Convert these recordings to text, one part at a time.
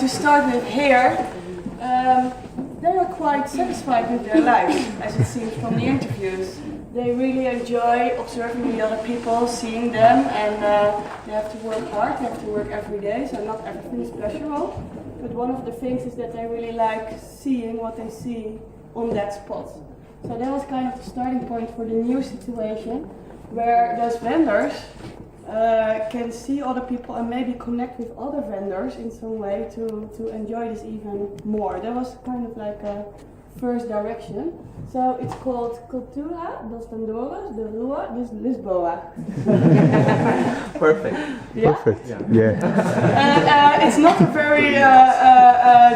to start with here, they are quite satisfied with their lives, as it seems from the interviews. They really enjoy observing the other people, seeing them, and they have to work hard, they have to work every day, so not everything is pleasurable. But one of the things is that they really like seeing what they see on that spot. So that was kind of the starting point for the new situation, where those vendors can see other people and maybe connect with other vendors in some way to enjoy this even more. That was kind of like a first direction. So it's called Cultura dos Vendedores de Rua de Lisboa. Perfect. Yeah? Perfect. Yeah. And it's not a very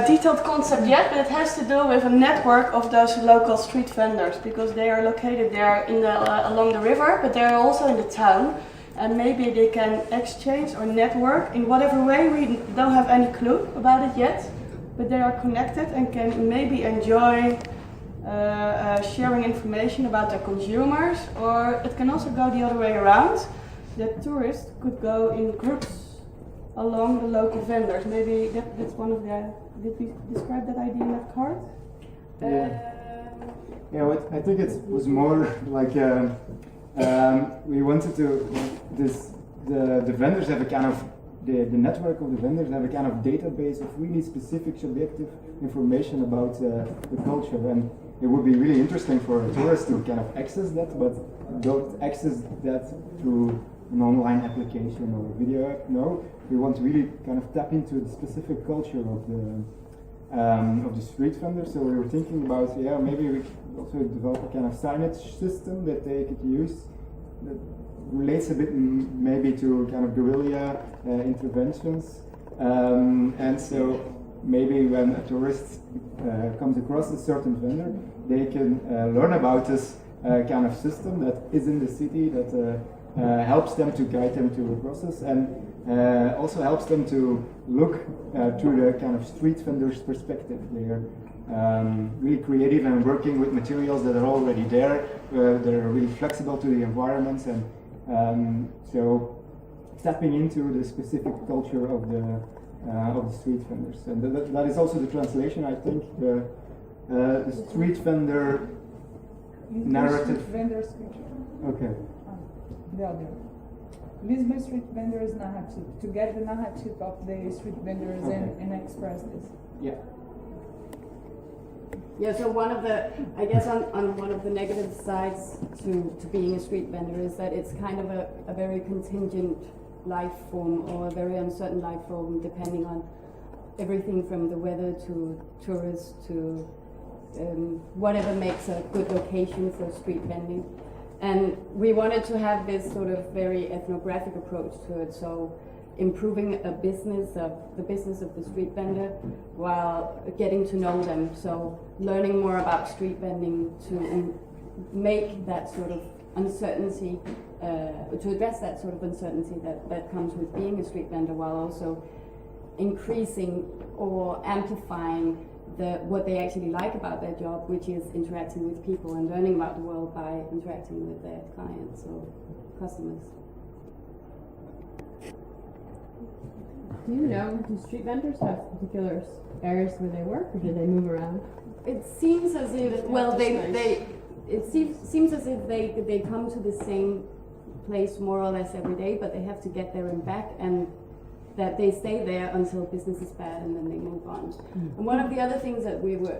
detailed concept yet, but it has to do with a network of those local street vendors, because they are located there in along the river, but they are also in the town. And maybe they can exchange or network in whatever way. We don't have any clue about it yet, but they are connected and can maybe enjoy sharing information about their consumers, or it can also go the other way around. That tourists could go in groups along the local vendors. Maybe that's one of the. Did we describe that idea in that card? Yeah, I think it was more like we wanted to the vendors have a kind of the network of the vendors have a kind of database of really specific subjective information about the culture, and it would be really interesting for a tourist to kind of access that, but don't access that through an online application or a video app. No, we want to really kind of tap into the specific culture of the street vendors. So we were thinking about, maybe we could also develop a kind of signage system that they could use that relates a bit maybe to kind of guerrilla interventions, and so maybe when a tourist comes across a certain vendor, they can learn about this kind of system that is in the city, that helps them to guide them through the process, and also helps them to look through the kind of street vendors' perspective. They are really creative and working with materials that are already there, that are really flexible to the environments, and so tapping into the specific culture of the street vendors. And that is also the translation, I think, the street vendor narrative. Street vendor scripture. Okay. The other. Lisbon street vendors narrative, to get the narrative of the street vendors, okay, and express this. Yeah. Yeah, so one of the, I guess on one of the negative sides to being a street vendor is that it's kind of a very contingent life form, or a very uncertain life form, depending on everything from the weather to tourists to whatever makes a good location for street vending. And we wanted to have this sort of very ethnographic approach to it, so improving the business of the street vendor while getting to know them. So learning more about street vending to make that sort of uncertainty, to address that sort of uncertainty that comes with being a street vendor, while also increasing or amplifying what they actually like about their job, which is interacting with people and learning about the world by interacting with their clients or customers. Do you know, do street vendors have particular areas where they work, or do they move around? It seems as if, well, seems as if they come to the same place more or less every day, but they have to get there and back, and that they stay there until business is bad and then they move on. And one of the other things that we were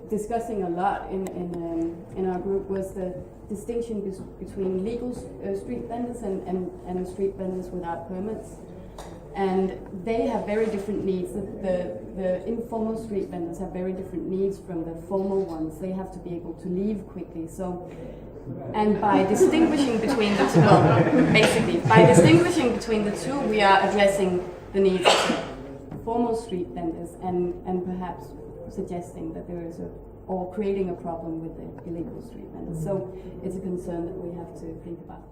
discussing a lot in our group was the distinction between legal street vendors and street vendors without permits. And they have very different needs. The informal street vendors have very different needs from the formal ones. They have to be able to leave quickly. So, and by distinguishing between the two, well, basically, by distinguishing between the two, we are addressing the needs of the formal street vendors and perhaps suggesting that there is or creating a problem with the illegal street vendors. So it's a concern that we have to think about.